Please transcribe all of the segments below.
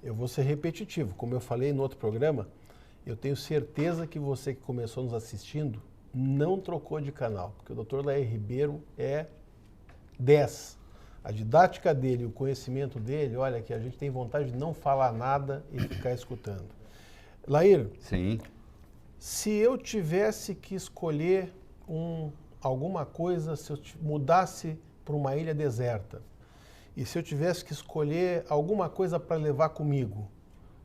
Eu vou ser repetitivo. Como eu falei no outro programa, eu tenho certeza que você que começou nos assistindo não trocou de canal, porque o Dr. Lair Ribeiro é 10. A didática dele, o conhecimento dele, olha que a gente tem vontade de não falar nada e ficar escutando. Lair, Sim. se eu tivesse que escolher alguma coisa, se eu mudasse para uma ilha deserta, e se eu tivesse que escolher alguma coisa para levar comigo,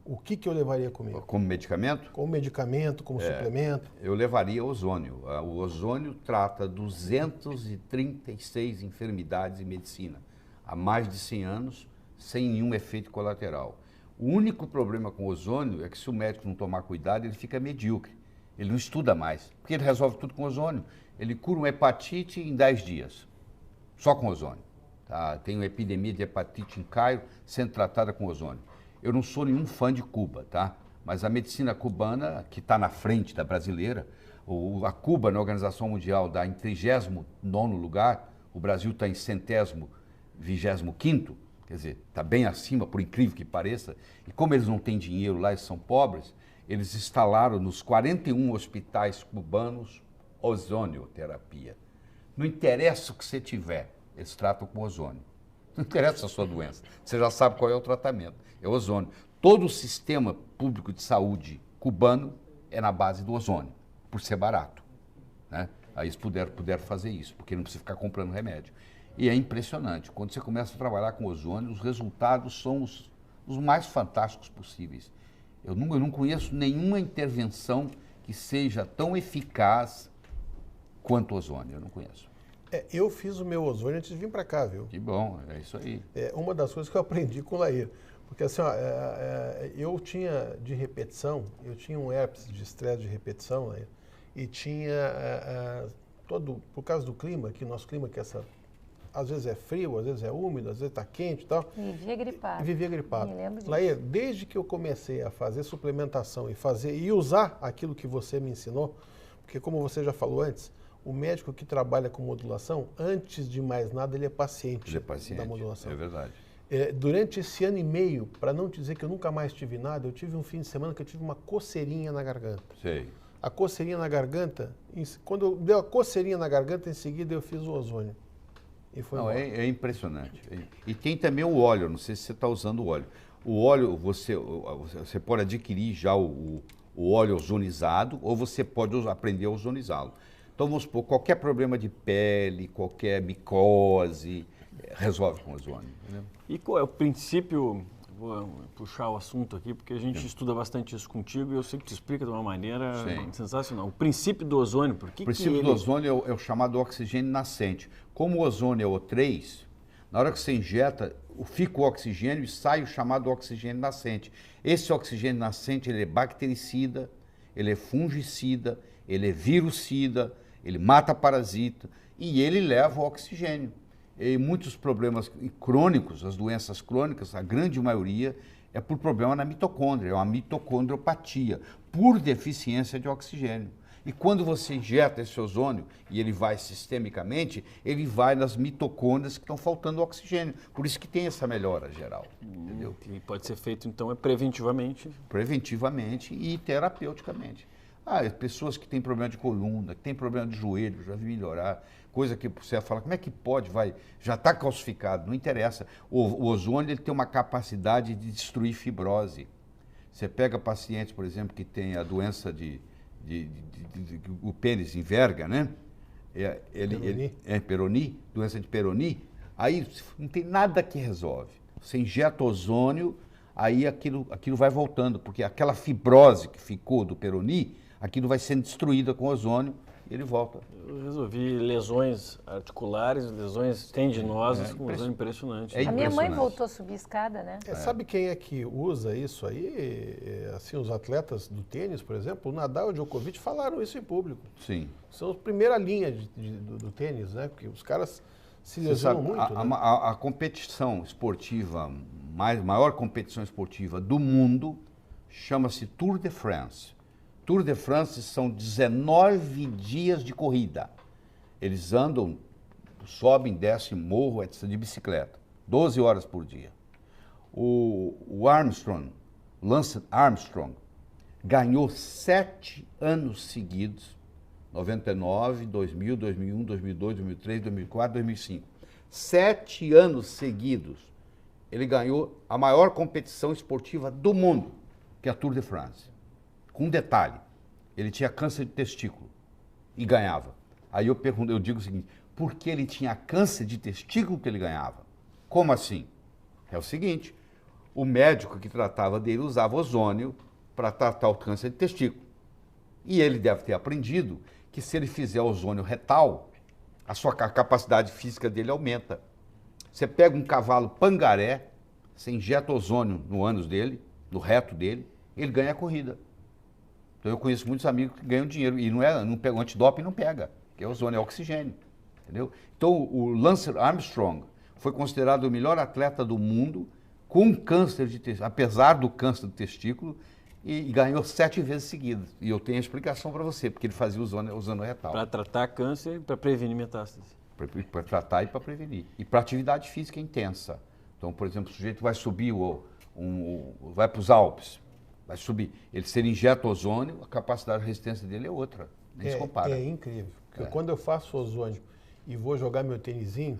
o que eu levaria comigo? Como medicamento? Como medicamento, como suplemento? Eu levaria ozônio. O ozônio trata 236 enfermidades em medicina, há mais de 100 anos, sem nenhum efeito colateral. O único problema com o ozônio é que se o médico não tomar cuidado, ele fica medíocre. Ele não estuda mais, porque ele resolve tudo com ozônio. Ele cura uma hepatite em 10 dias, só com ozônio. Tá? Tem uma epidemia de hepatite em Cairo sendo tratada com ozônio. Eu não sou nenhum fã de Cuba, tá? Mas a medicina cubana, que está na frente da brasileira, a Cuba, na Organização Mundial, dá em 39º lugar, o Brasil está em 125º, quer dizer, está bem acima, por incrível que pareça, e como eles não têm dinheiro lá, eles são pobres, eles instalaram nos 41 hospitais cubanos ozonioterapia. Não interessa o que você tiver, eles tratam com ozônio. Não interessa a sua doença, você já sabe qual é o tratamento, é o ozônio. Todo o sistema público de saúde cubano é na base do ozônio, por ser barato, né? Aí eles puderam fazer isso, porque não precisa ficar comprando remédio. E é impressionante, quando você começa a trabalhar com ozônio, os resultados são os mais fantásticos possíveis. Eu não conheço nenhuma intervenção que seja tão eficaz quanto o ozônio, eu não conheço. Eu fiz o meu ozônio antes de vir para cá, viu? Que bom, é isso aí. É uma das coisas que eu aprendi com o Lair. Porque assim, ó, eu tinha de repetição, eu tinha um herpes de estresse de repetição, Lair, e tinha por causa do clima, que o nosso clima, que às vezes é frio, às vezes é úmido, às vezes está quente e tal. Vivia gripado. Vivia gripado. Me lembro disso. Lair, desde que eu comecei a fazer suplementação e usar aquilo que você me ensinou, porque como você já falou antes, o médico que trabalha com modulação, antes de mais nada, ele é paciente, da modulação. É verdade. Durante esse ano e meio, para não dizer que eu nunca mais tive nada, eu tive um fim de semana que eu tive uma coceirinha na garganta. Sei. A coceirinha na garganta, quando eu dei a coceirinha na garganta, em seguida eu fiz o ozônio. E foi embora. É impressionante. E tem também o óleo, não sei se você está usando o óleo. O óleo, você pode adquirir já o óleo ozonizado, ou você pode aprender a ozonizá-lo. Então, vamos supor, qualquer problema de pele, qualquer micose, resolve com ozônio. Né? E qual é o princípio, vou puxar o assunto aqui, porque a gente estuda bastante isso contigo e eu sei que te explica de uma maneira sensacional. O princípio do ozônio, por que o princípio do ozônio é o chamado oxigênio nascente. Como o ozônio é O3, na hora que você injeta, fica o oxigênio e sai o chamado oxigênio nascente. Esse oxigênio nascente, ele é bactericida, ele é fungicida, ele é virucida, ele mata parasita e ele leva o oxigênio. E muitos problemas crônicos, as doenças crônicas, a grande maioria é por problema na mitocôndria, é uma mitocondriopatia, por deficiência de oxigênio. E quando você injeta esse ozônio e ele vai sistemicamente, ele vai nas mitocôndrias que estão faltando oxigênio. Por isso que tem essa melhora geral, entendeu? E pode ser feito, então, preventivamente? Preventivamente e terapeuticamente. Pessoas que têm problema de coluna, que têm problema de joelho, já vi melhorar, coisa que você fala, como é que pode, já está calcificado, não interessa. O ozônio ele tem uma capacidade de destruir fibrose. Você pega pacientes, por exemplo, que têm a doença o pênis enverga, né? Peyronie, doença de Peyronie, aí não tem nada que resolve. Você injeta ozônio, aí aquilo vai voltando, porque aquela fibrose que ficou do Peyronie, aquilo vai sendo destruída com ozônio e ele volta. Eu resolvi lesões articulares, lesões tendinosas com ozônio impressionante. A minha mãe voltou a subir escada, né? Sabe quem é que usa isso aí? Assim, os atletas do tênis, por exemplo, o Nadal e o Djokovic falaram isso em público. Sim. São a primeira linha do tênis, né? Porque os caras se lesionam muito. A competição esportiva, maior competição esportiva do mundo, chama-se Tour de France. Tour de France são 19 dias de corrida. Eles andam, sobem, descem morro, etc., de bicicleta, 12 horas por dia. O Armstrong, Lance Armstrong, ganhou 7 anos seguidos, 99, 2000, 2001, 2002, 2003, 2004, 2005. 7 anos seguidos, ele ganhou a maior competição esportiva do mundo, que é a Tour de France. Com um detalhe, ele tinha câncer de testículo e ganhava. Aí eu digo o seguinte, por que ele tinha câncer de testículo que ele ganhava? Como assim? É o seguinte, o médico que tratava dele usava ozônio para tratar o câncer de testículo. E ele deve ter aprendido que se ele fizer ozônio retal, a capacidade física dele aumenta. Você pega um cavalo pangaré, você injeta ozônio no ânus dele, no reto dele, ele ganha a corrida. Então eu conheço muitos amigos que ganham dinheiro e não pega o antidoping, não pega, porque é ozônio, é oxigênio, entendeu? Então o Lance Armstrong foi considerado o melhor atleta do mundo com câncer de testículo, apesar do câncer do testículo, e ganhou 7 vezes seguidas. E eu tenho a explicação para você, porque ele fazia ozônio retal. Para tratar câncer e para prevenir metástase. Para tratar e para prevenir. E para atividade física intensa. Então, por exemplo, o sujeito vai subir, vai para os Alpes, vai subir. Se ele injeta ozônio, a capacidade de resistência dele é outra. Nem se compara. É incrível. Porque quando eu faço ozônio e vou jogar meu tênisinho,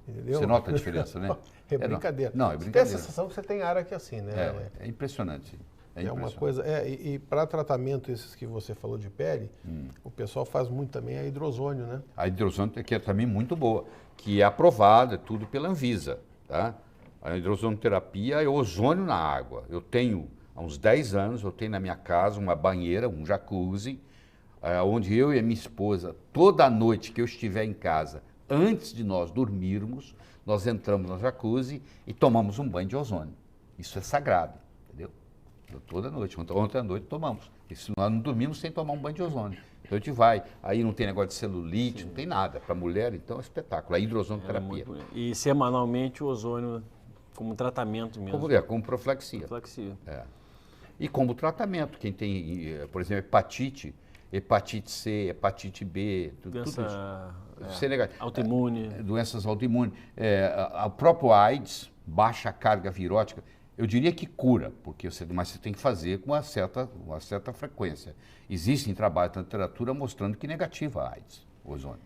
entendeu? Você nota a diferença, né? É brincadeira. Não, é brincadeira. Você tem a sensação que você tem ar aqui assim, né? É impressionante. É uma coisa. E para tratamento esses que você falou de pele, o pessoal faz muito também a hidrozônio, né? A hidrozônio que é também muito boa, que é aprovada, tudo pela Anvisa, tá? A hidrozonoterapia é ozônio na água. Eu tenho, há uns 10 anos, eu tenho na minha casa uma banheira, um jacuzzi, onde eu e a minha esposa, toda noite que eu estiver em casa, antes de nós dormirmos, nós entramos no jacuzzi e tomamos um banho de ozônio. Isso é sagrado, entendeu? Toda noite. Ontem à noite tomamos. Isso, nós não dormimos sem tomar um banho de ozônio. Então a gente vai. Aí não tem negócio de celulite, não tem nada. Para a mulher, então é espetáculo. A hidrozonoterapia. E semanalmente o ozônio como tratamento mesmo. Como profilaxia. Profilaxia. E como tratamento. Quem tem, por exemplo, hepatite C, hepatite B, tudo isso. Autoimune. Doenças autoimunes. O próprio AIDS, baixa carga virótica. Eu diria que cura, mas você tem que fazer com uma certa frequência. Existem trabalhos na literatura mostrando que negativa a AIDS, o ozônio.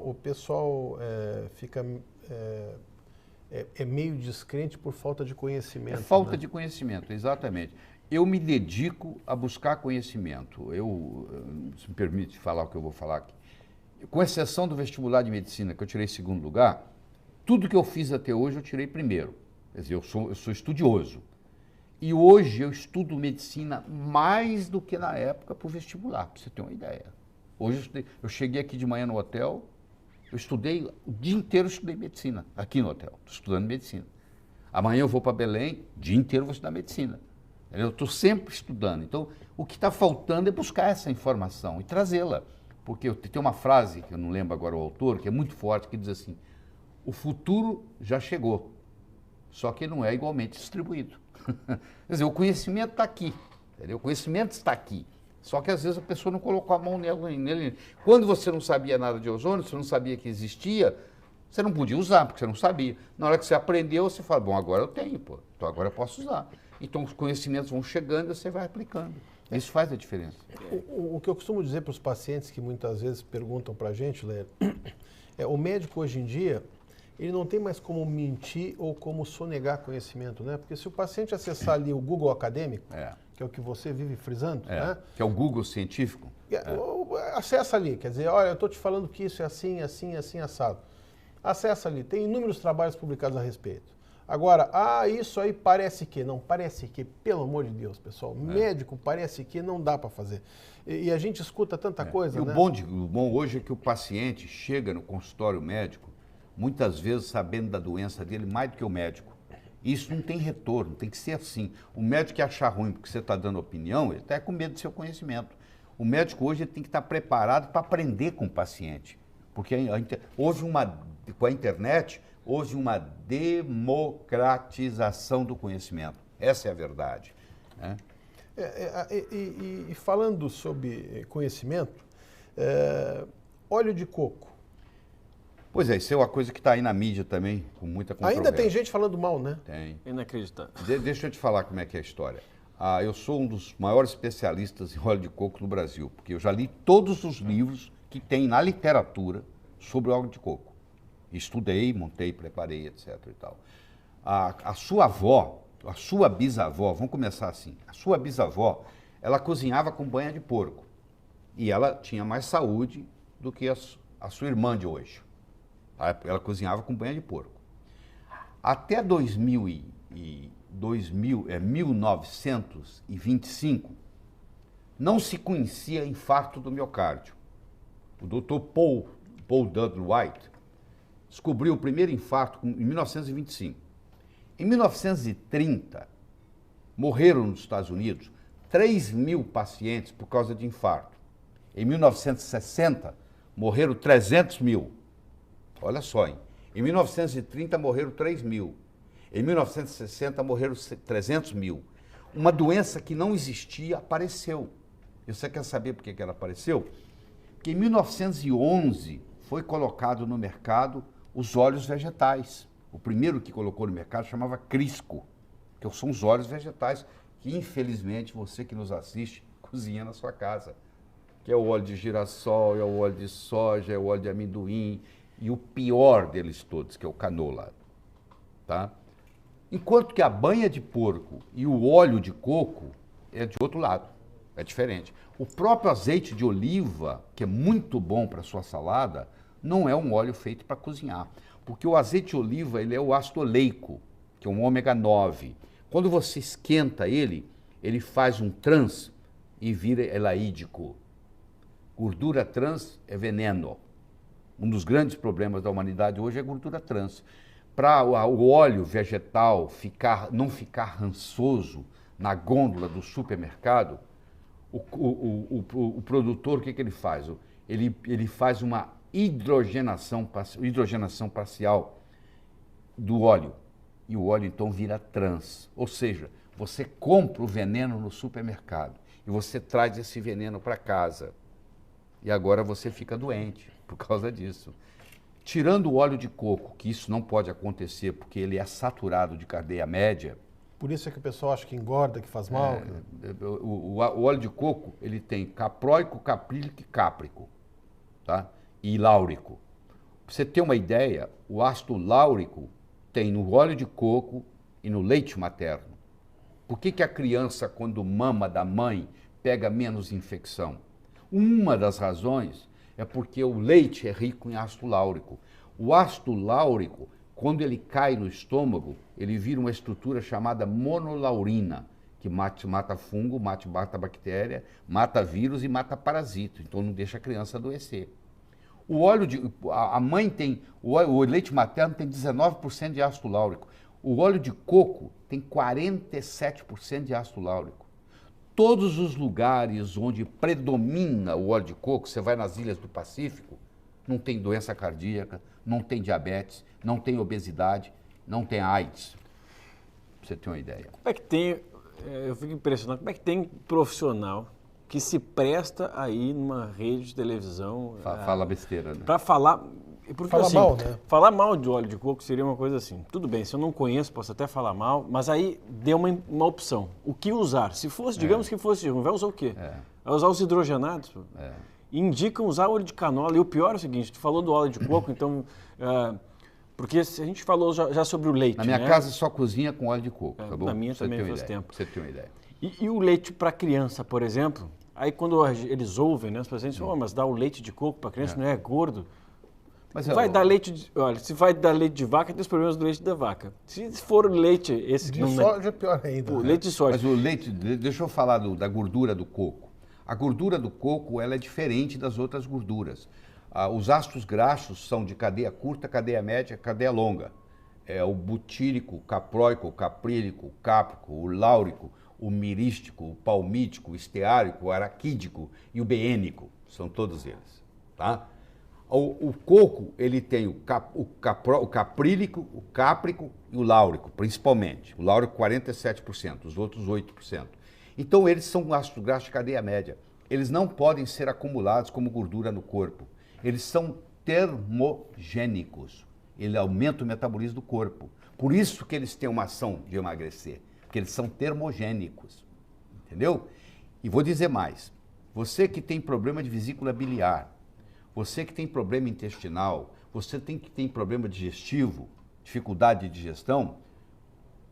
O pessoal fica meio descrente por falta de conhecimento. Falta de conhecimento, exatamente. Eu me dedico a buscar conhecimento. Se me permite falar o que eu vou falar aqui. Com exceção do vestibular de medicina, que eu tirei 2º lugar, tudo que eu fiz até hoje eu tirei primeiro. Quer dizer, eu sou estudioso. E hoje eu estudo medicina mais do que na época para o vestibular, para você ter uma ideia. Hoje eu cheguei aqui de manhã no hotel, eu estudei, o dia inteiro eu estudei medicina, aqui no hotel, estou estudando medicina. Amanhã eu vou para Belém, o dia inteiro eu vou estudar medicina. Eu estou sempre estudando. Então, o que está faltando é buscar essa informação e trazê-la. Porque tem uma frase, que eu não lembro agora o autor, que é muito forte, que diz assim, o futuro já chegou. Só que não é igualmente distribuído. Quer dizer, o conhecimento está aqui, entendeu? O conhecimento está aqui. Só que às vezes a pessoa não colocou a mão nele. Quando você não sabia nada de ozônio, você não sabia que existia, você não podia usar, porque você não sabia. Na hora que você aprendeu, você fala, bom, agora eu tenho, então agora eu posso usar. Então os conhecimentos vão chegando e você vai aplicando. Isso faz a diferença. O que eu costumo dizer para os pacientes que muitas vezes perguntam para a gente, Léo, o médico hoje em dia, ele não tem mais como mentir ou como sonegar conhecimento, né? Porque se o paciente acessar ali o Google Acadêmico, que é o que você vive frisando, né? Que é o Google científico. Acessa ali, quer dizer, olha, eu estou te falando que isso é assim, assim, assim, assado. Acessa ali, tem inúmeros trabalhos publicados a respeito. Agora, isso aí parece que, não, parece que, pelo amor de Deus, pessoal, médico parece que não dá para fazer. E a gente escuta tanta coisa, né? O bom hoje é que o paciente chega no consultório médico, muitas vezes sabendo da doença dele mais do que o médico. Isso não tem retorno, tem que ser assim. O médico que achar ruim porque você está dando opinião, ele está com medo do seu conhecimento. O médico hoje tem que estar preparado para aprender com o paciente. Porque com a internet, houve uma democratização do conhecimento. Essa é a verdade. Né? E falando sobre conhecimento, óleo de coco. Pois é, isso é uma coisa que está aí na mídia também, com muita controvérsia. Ainda tem gente falando mal, né? Tem. Inacreditável. Deixa eu te falar como é que é a história. Eu sou um dos maiores especialistas em óleo de coco no Brasil, porque eu já li todos os livros que tem na literatura sobre óleo de coco. Estudei, montei, preparei, etc. e tal. A sua avó, a sua bisavó, vamos começar assim, a sua bisavó, ela cozinhava com banha de porco. E ela tinha mais saúde do que a sua irmã de hoje. Ela cozinhava com banha de porco. Até 1925, não se conhecia infarto do miocárdio. O Dr. Paul Dudley White descobriu o primeiro infarto em 1925. Em 1930, morreram nos Estados Unidos 3.000 pacientes por causa de infarto. Em 1960, morreram 300.000. Olha só, hein? Em 1930, morreram 3.000. Em 1960, morreram 300.000. Uma doença que não existia apareceu. E você quer saber por que ela apareceu? Porque em 1911 foi colocado no mercado os óleos vegetais. O primeiro que colocou no mercado chamava Crisco, que são os óleos vegetais que, infelizmente, você que nos assiste, cozinha na sua casa. Que é o óleo de girassol, é o óleo de soja, é o óleo de amendoim e o pior deles todos, que é o canola. Tá? Enquanto que a banha de porco e o óleo de coco é de outro lado, é diferente. O próprio azeite de oliva, que é muito bom para a sua salada, não é um óleo feito para cozinhar. Porque o azeite de oliva, ele é o ácido oleico, que é um ômega 9. Quando você esquenta ele, ele faz um trans e vira elaídico. Gordura trans é veneno. Um dos grandes problemas da humanidade hoje é a gordura trans. Para o óleo vegetal não ficar rançoso na gôndola do supermercado, o produtor, o que ele faz? Ele faz uma hidrogenação parcial do óleo. E o óleo, então, vira trans. Ou seja, você compra o veneno no supermercado e você traz esse veneno para casa. E agora você fica doente por causa disso. Tirando o óleo de coco, que isso não pode acontecer porque ele é saturado de cadeia média. Por isso é que o pessoal acha que engorda, que faz mal. O óleo de coco, ele tem capróico, caprílico e cáprico, tá? E láurico. Para você ter uma ideia, o ácido láurico tem no óleo de coco e no leite materno. Por que a criança, quando mama da mãe, pega menos infecção? Uma das razões é porque o leite é rico em ácido láurico. O ácido láurico, quando ele cai no estômago, ele vira uma estrutura chamada monolaurina, que mata fungo, mata bactéria, mata vírus e mata parasito. Então não deixa a criança adoecer. A mãe tem, o leite materno tem 19% de ácido láurico. O óleo de coco tem 47% de ácido láurico. Todos os lugares onde predomina o óleo de coco, você vai nas ilhas do Pacífico, não tem doença cardíaca, não tem diabetes, não tem obesidade, não tem AIDS. Pra você ter uma ideia. Como é que tem, eu fico impressionado, como é que tem profissional que se presta aí numa rede de televisão... Fala besteira, né? Para falar... Porque, fala assim, mal, né? Falar mal de óleo de coco seria uma coisa assim. Tudo bem, se eu não conheço, posso até falar mal, mas aí deu uma opção. O que usar? Se fosse, digamos que fosse ruim, vai usar o quê? Vai usar os hidrogenados? Indicam usar óleo de canola. E o pior é o seguinte, tu falou do óleo de coco, então... porque a gente falou já sobre o leite, Na minha casa só cozinha com óleo de coco, tá bom? Na minha também faz tempo. Pra você ter uma ideia. E o leite para criança, por exemplo, aí quando eles ouvem, né, os pacientes dizem, mas dar o leite de coco para criança não é gordo? Mas vai dar leite de, olha, se vai dar leite de vaca, tem os problemas do leite da vaca. Se for leite... esse de soja é pior ainda. O leite de soja. Mas o leite, deixa eu falar da gordura do coco. A gordura do coco ela é diferente das outras gorduras. Os ácidos graxos são de cadeia curta, cadeia média, cadeia longa. O butírico, o capróico, o caprílico, o cáprico, o láurico, o mirístico, o palmítico, o esteárico, o araquídico e o beênico. São todos eles, tá? O coco, ele tem o caprílico, o cáprico e o láurico, principalmente. O láurico 47%, os outros 8%. Então, eles são ácidos graxos de cadeia média. Eles não podem ser acumulados como gordura no corpo. Eles são termogênicos. Ele aumenta o metabolismo do corpo. Por isso que eles têm uma ação de emagrecer, porque eles são termogênicos. Entendeu? E vou dizer mais. Você que tem problema de vesícula biliar, você que tem problema intestinal, você que tem problema digestivo, dificuldade de digestão,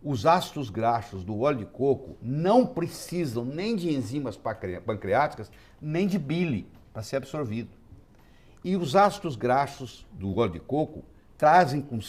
os ácidos graxos do óleo de coco não precisam nem de enzimas pancreáticas, nem de bile para ser absorvido. E os ácidos graxos do óleo de coco trazem consigo